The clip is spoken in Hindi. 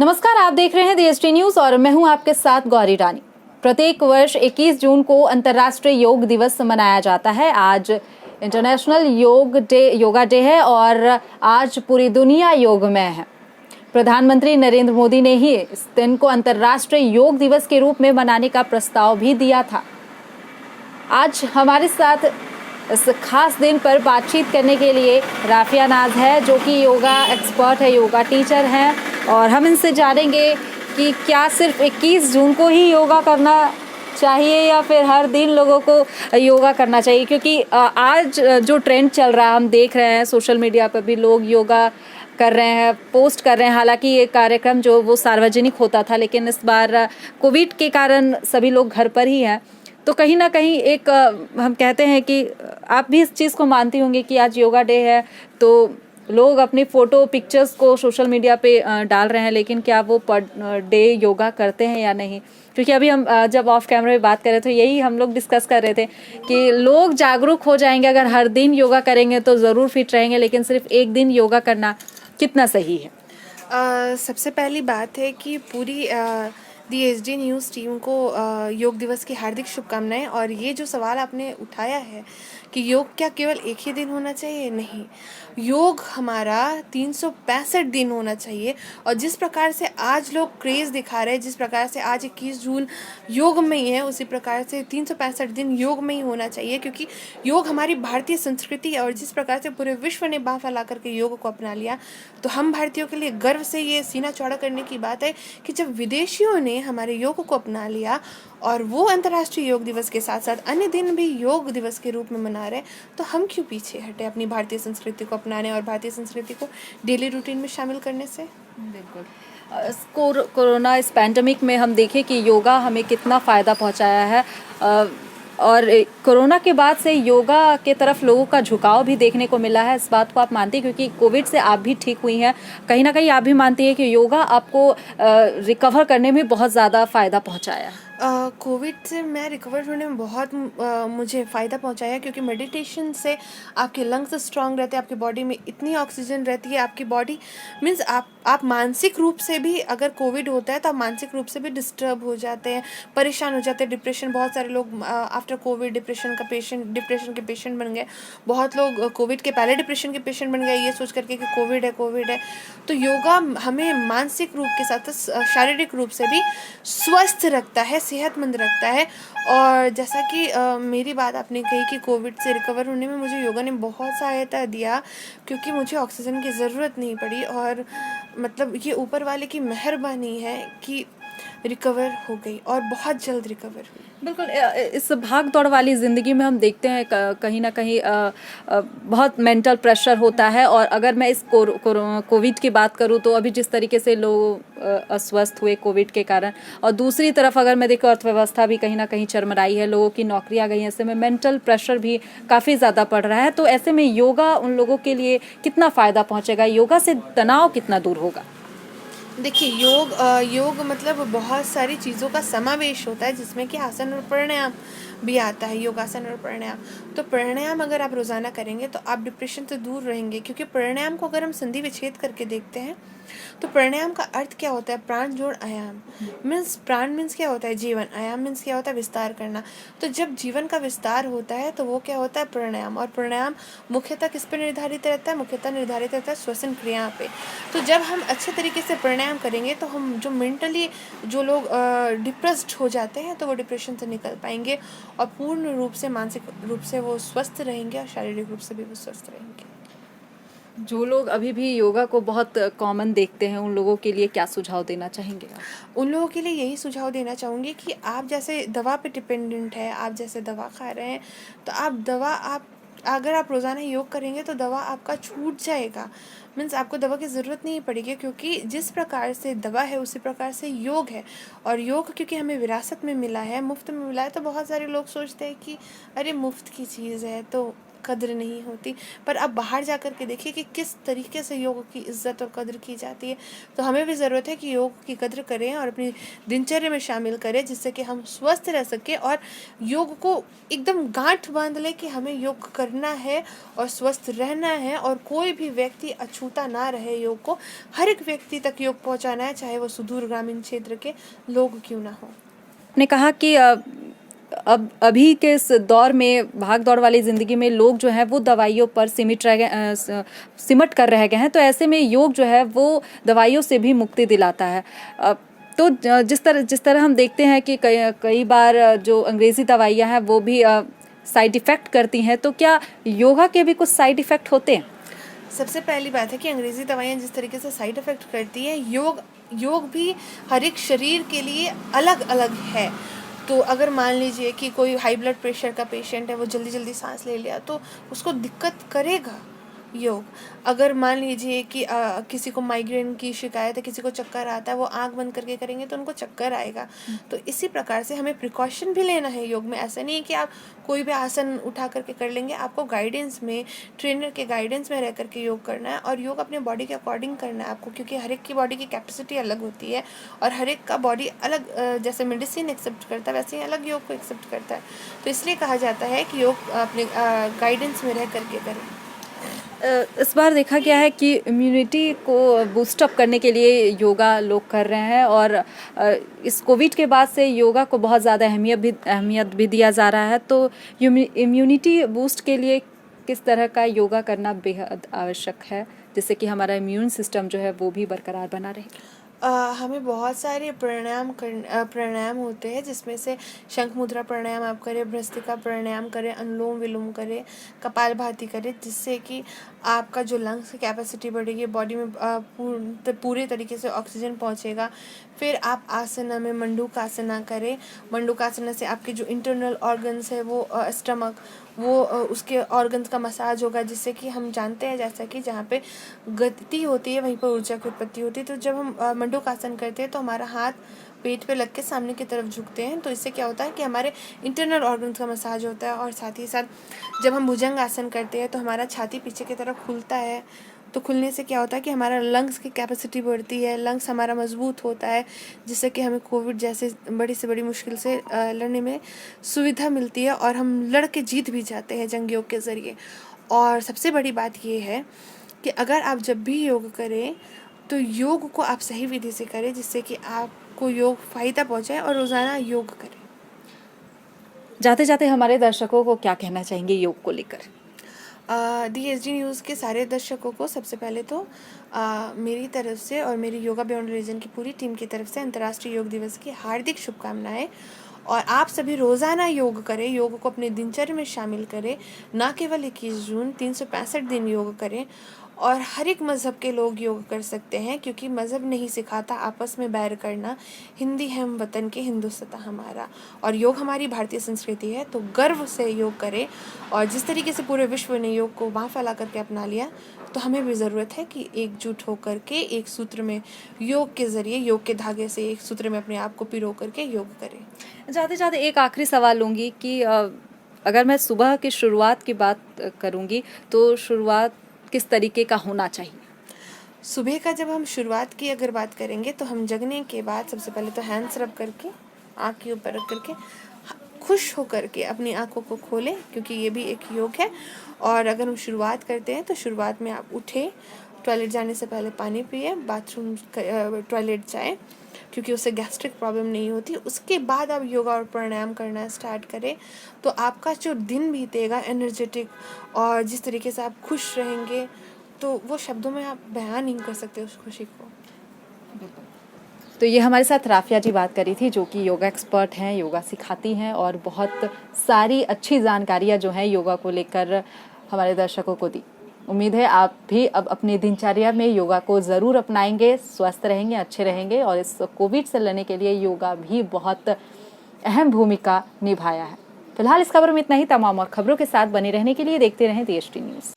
नमस्कार, आप देख रहे हैं DST न्यूज और मैं हूं आपके साथ गौरी रानी। प्रत्येक वर्ष 21 जून को अंतर्राष्ट्रीय योग दिवस मनाया जाता है। आज इंटरनेशनल योगा डे है और आज पूरी दुनिया योगमय है। प्रधानमंत्री नरेंद्र मोदी ने ही इस दिन को अंतर्राष्ट्रीय योग दिवस के रूप में मनाने का प्रस्ताव भी दिया था। आज हमारे साथ इस खास दिन पर बातचीत करने के लिए राफिया नाज है, जो कि योगा एक्सपर्ट है, योगा टीचर हैं, और हम इनसे जानेंगे कि क्या सिर्फ 21 जून को ही योगा करना चाहिए या फिर हर दिन लोगों को योगा करना चाहिए। क्योंकि आज जो ट्रेंड चल रहा है, हम देख रहे हैं सोशल मीडिया पर भी लोग योगा कर रहे हैं, पोस्ट कर रहे हैं। हालांकि ये कार्यक्रम जो वो सार्वजनिक होता था, लेकिन इस बार कोविड के कारण सभी लोग घर पर ही हैं। तो कहीं ना कहीं एक हम कहते हैं कि आप भी इस चीज़ को मानती होंगी कि आज योगा डे है, तो लोग अपनी फ़ोटो पिक्चर्स को सोशल मीडिया पे डाल रहे हैं, लेकिन क्या वो पर डे योगा करते हैं या नहीं? क्योंकि अभी हम जब ऑफ कैमरा में बात कर रहे थे, यही हम लोग डिस्कस कर रहे थे कि लोग जागरूक हो जाएंगे अगर हर दिन योगा करेंगे तो ज़रूर फिट रहेंगे, लेकिन सिर्फ एक दिन योगा करना कितना सही है? सबसे पहली बात है कि पूरी DST न्यूज़ टीम को योग दिवस की हार्दिक शुभकामनाएं। और ये जो सवाल आपने उठाया है कि योग क्या केवल एक ही दिन होना चाहिए? नहीं, योग हमारा 365 दिन होना चाहिए। और जिस प्रकार से आज लोग क्रेज़ दिखा रहे हैं, जिस प्रकार से आज 21 जून योग में ही है, उसी प्रकार से 365 दिन योग में ही होना चाहिए। क्योंकि योग हमारी भारतीय संस्कृति है, और जिस प्रकार से पूरे विश्व ने बाँह फैला करके योग को अपना लिया, तो हम भारतीयों के लिए गर्व से ये सीना चौड़ा करने की बात है कि जब विदेशियों ने हमारे योग को अपना लिया और वो अंतर्राष्ट्रीय योग दिवस के साथ साथ अन्य दिन भी योग दिवस के रूप में मना रहे, तो हम क्यों पीछे हटे अपनी भारतीय संस्कृति को अपनाने और भारतीय संस्कृति को डेली रूटीन में शामिल करने से? बिल्कुल। कोरोना इस पैंडमिक में हम देखें कि योगा हमें कितना फ़ायदा पहुंचाया है, और कोरोना के बाद से योगा के तरफ लोगों का झुकाव भी देखने को मिला है। इस बात को आप मानती हैं? क्योंकि कोविड से आप भी ठीक हुई हैं, कहीं ना कहीं आप भी मानती हैं कि योगा आपको रिकवर करने में बहुत ज़्यादा फ़ायदा पहुंचाया? कोविड से मैं रिकवर होने में बहुत मुझे फ़ायदा पहुंचाया, क्योंकि मेडिटेशन से आपके लंग्स स्ट्रांग रहते हैं, आपकी बॉडी में इतनी ऑक्सीजन रहती है, आपकी बॉडी मीन्स आप मानसिक रूप से भी, अगर कोविड होता है तो आप मानसिक रूप से भी डिस्टर्ब हो जाते हैं, परेशान हो जाते हैं। डिप्रेशन, बहुत सारे लोग आफ्टर कोविड डिप्रेशन के पेशेंट बन गए। बहुत लोग कोविड के पहले डिप्रेशन के पेशेंट बन गए, ये सोच करके कि कोविड है। तो योगा हमें मानसिक रूप के साथ शारीरिक रूप से भी स्वस्थ रखता है, सेहतमंद रखता है। और जैसा कि मेरी बात आपने कही कि कोविड से रिकवर होने में मुझे योगा ने बहुत सहायता दिया, क्योंकि मुझे ऑक्सीजन की ज़रूरत नहीं पड़ी। और मतलब ये ऊपर वाले की मेहरबानी है कि रिकवर हो गई और बहुत जल्द रिकवर हुई। बिल्कुल। इस भाग दौड़ वाली ज़िंदगी में हम देखते हैं कहीं ना कहीं बहुत मेंटल प्रेशर होता है। और अगर मैं इस कोविड की बात करूं तो अभी जिस तरीके से लोग अस्वस्थ हुए कोविड के कारण, और दूसरी तरफ अगर मैं देखूं अर्थव्यवस्था भी कहीं ना कहीं चरमराई है, लोगों की नौकरियां गई, ऐसे में मेंटल प्रेशर भी काफ़ी ज़्यादा पड़ रहा है। तो ऐसे में योगा उन लोगों के लिए कितना फ़ायदा पहुँचेगा? योगा से तनाव कितना दूर होगा? देखिए, योग मतलब बहुत सारी चीज़ों का समावेश होता है, जिसमें कि आसन और प्राणायाम भी आता है। योगासन और प्राणायाम, तो प्राणायाम अगर आप रोज़ाना करेंगे तो आप डिप्रेशन से दूर रहेंगे। क्योंकि प्राणायाम को अगर हम संधि विच्छेद करके देखते हैं तो प्राणायाम का अर्थ क्या होता है? प्राण जोड़ आयाम। मीन्स प्राण मीन्स क्या होता है? जीवन। आयाम मीन्स क्या होता है? विस्तार करना। तो जब जीवन का विस्तार होता है तो वो क्या होता है? प्राणायाम। और प्राणायाम मुख्यतः किस पे निर्धारित रहता है? मुख्यतः निर्धारित रहता है श्वसन क्रिया पे। तो जब हम अच्छे तरीके से प्राणायाम करेंगे तो हम जो मेंटली जो लोग डिप्रेस्ड हो जाते हैं, तो वो डिप्रेशन से निकल पाएंगे और पूर्ण रूप से मानसिक रूप से वो स्वस्थ रहेंगे और शारीरिक रूप से भी वो स्वस्थ रहेंगे। जो लोग अभी भी योगा को बहुत कॉमन देखते हैं, उन लोगों के लिए क्या सुझाव देना चाहेंगे आप? उन लोगों के लिए यही सुझाव देना चाहूँगी कि आप जैसे दवा पे डिपेंडेंट है, आप जैसे दवा खा रहे हैं, तो आप अगर आप रोज़ाना योग करेंगे तो दवा आपका छूट जाएगा। मीन्स आपको दवा की ज़रूरत नहीं पड़ेगी, क्योंकि जिस प्रकार से दवा है उसी प्रकार से योग है। और योग क्योंकि हमें विरासत में मिला है, मुफ्त में मिला है, तो बहुत सारे लोग सोचते हैं कि अरे मुफ्त की चीज़ है तो कद्र नहीं होती। पर अब बाहर जा कर के देखिए कि किस तरीके से योग की इज़्ज़त और कद्र की जाती है। तो हमें भी ज़रूरत है कि योग की कद्र करें और अपनी दिनचर्या में शामिल करें, जिससे कि हम स्वस्थ रह सकें और योग को एकदम गांठ बांध लें कि हमें योग करना है और स्वस्थ रहना है, और कोई भी व्यक्ति अछूता ना रहे योग को। हर एक व्यक्ति तक योग पहुंचाना है, चाहे वो सुदूर ग्रामीण क्षेत्र के लोग क्यों ना हो। ने कहा कि अब अभी के इस दौर में भाग दौड़ वाली ज़िंदगी में लोग जो है वो दवाइयों पर सिमट कर रह गए हैं, तो ऐसे में योग जो है वो दवाइयों से भी मुक्ति दिलाता है। तो जिस तरह हम देखते हैं कि कई बार जो अंग्रेज़ी दवाइयाँ हैं वो भी साइड इफ़ेक्ट करती हैं, तो क्या योगा के भी कुछ साइड इफ़ेक्ट होते हैं? सबसे पहली बात है कि अंग्रेज़ी दवाइयाँ जिस तरीके से साइड इफ़ेक्ट करती हैं, योग भी हर एक शरीर के लिए अलग अलग है। तो अगर मान लीजिए कि कोई हाई ब्लड प्रेशर का पेशेंट है, वो जल्दी जल्दी सांस ले लिया तो उसको दिक्कत करेगा योग। अगर मान लीजिए कि किसी को माइग्रेन की शिकायत है, किसी को चक्कर आता है, वो आंख बंद करके करेंगे तो उनको चक्कर आएगा। तो इसी प्रकार से हमें प्रिकॉशन भी लेना है योग में। ऐसा नहीं है कि आप कोई भी आसन उठा करके कर लेंगे, आपको गाइडेंस में, ट्रेनर के गाइडेंस में रह करके योग करना है, और योग अपने बॉडी के अकॉर्डिंग करना है आपको, क्योंकि हर एक की बॉडी की कैपेसिटी अलग होती है और हर एक का बॉडी अलग, जैसे मेडिसिन एक्सेप्ट करता है वैसे ही अलग योग को एक्सेप्ट करता है। तो इसलिए कहा जाता है कि योग अपने गाइडेंस में रह करके करें। इस बार देखा गया है कि इम्यूनिटी को बूस्टअप करने के लिए योगा लोग कर रहे हैं, और इस कोविड के बाद से योगा को बहुत ज़्यादा अहमियत भी दिया जा रहा है। तो इम्यूनिटी बूस्ट के लिए किस तरह का योगा करना बेहद आवश्यक है, जिससे कि हमारा इम्यून सिस्टम जो है वो भी बरकरार बना रहे? हमें बहुत सारे प्राणायाम होते हैं, जिसमें से शंख मुद्रा प्राणायाम आप करें, भ्रस्त्रिका प्राणायाम करें, अनुलोम विलोम करें, कपालभाति करें, जिससे कि आपका जो लंग्स की कैपेसिटी बढ़ेगी, बॉडी में पूरे तरीके से ऑक्सीजन पहुंचेगा। फिर आप आसना में मंडूकासना करें। मंडूकासना से आपके जो इंटरनल ऑर्गन्स है, वो स्टमक, वो उसके ऑर्गन्स का मसाज होगा, जिससे कि हम जानते हैं जैसा कि जहाँ पे गति होती है वहीं पर ऊर्जा की उत्पत्ति होती है। तो जब हम मंडूकासन करते हैं तो हमारा हाथ पेट पे लग के सामने की तरफ झुकते हैं, तो इससे क्या होता है कि हमारे इंटरनल ऑर्गन्स का मसाज होता है। और साथ ही साथ जब हम भुजंग आसन करते हैं तो हमारा छाती पीछे की तरफ खुलता है। तो खुलने से क्या होता है कि हमारा लंग्स की कैपेसिटी बढ़ती है, लंग्स हमारा मजबूत होता है, जिससे कि हमें कोविड जैसे बड़ी से बड़ी मुश्किल से लड़ने में सुविधा मिलती है, और हम लड़ के जीत भी जाते हैं जंग योग के ज़रिए। और सबसे बड़ी बात ये है कि अगर आप जब भी योग करें तो योग को आप सही विधि से करें, जिससे कि आपको योग फ़ायदा पहुँचाए, और रोज़ाना योग करें। जाते जाते हमारे दर्शकों को क्या कहना चाहेंगे योग को लेकर? DSD न्यूज़ के सारे दर्शकों को सबसे पहले तो मेरी तरफ से और मेरी योगा बियॉन्ड रिलीजन की पूरी टीम की तरफ से अंतर्राष्ट्रीय योग दिवस की हार्दिक शुभकामनाएं। और आप सभी रोज़ाना योग करें, योग को अपने दिनचर्या में शामिल करें, ना केवल 21 जून, 365 दिन योग करें। और हर एक मज़हब के लोग योग कर सकते हैं, क्योंकि मज़हब नहीं सिखाता आपस में बैर करना। हिंदी है हम वतन के, हिंदुस्तान हमारा, और योग हमारी भारतीय संस्कृति है। तो गर्व से योग करें, और जिस तरीके से पूरे विश्व ने योग को बाँह फैला करके अपना लिया, तो हमें भी ज़रूरत है कि एकजुट होकर के एक सूत्र में, योग के ज़रिए, योग के धागे से एक सूत्र में अपने आप को पिरो करके योग करें। जाते जाते एक आखिरी सवाल लूँगी कि अगर मैं सुबह की शुरुआत की बात करूँगी तो शुरुआत किस तरीके का होना चाहिए? सुबह का जब हम शुरुआत की अगर बात करेंगे, तो हम जगने के बाद सबसे पहले तो हैंड्स रब करके, आँख के ऊपर रख करके, खुश होकर के अपनी आँखों को खोलें, क्योंकि ये भी एक योग है। और अगर हम शुरुआत करते हैं तो शुरुआत में आप उठे, टॉयलेट जाने से पहले पानी पिए, बाथरूम टॉयलेट जाएं, क्योंकि उससे गैस्ट्रिक प्रॉब्लम नहीं होती। उसके बाद आप योगा और प्राणायाम करना स्टार्ट करें, तो आपका जो दिन बीतेगा एनर्जेटिक, और जिस तरीके से आप खुश रहेंगे, तो वो शब्दों में आप बयान नहीं कर सकते उस खुशी को। तो ये हमारे साथ राफिया जी बात करी थी, जो कि योगा एक्सपर्ट हैं, योगा सिखाती हैं, और बहुत सारी अच्छी जानकारियाँ जो हैं योगा को लेकर हमारे दर्शकों को दी। उम्मीद है आप भी अब अपनी दिनचर्या में योगा को ज़रूर अपनाएंगे, स्वस्थ रहेंगे, अच्छे रहेंगे, और इस कोविड से लड़ने के लिए योगा भी बहुत अहम भूमिका निभाया है। फिलहाल इस खबर में इतना ही। तमाम और खबरों के साथ बने रहने के लिए देखते रहें DSD न्यूज़।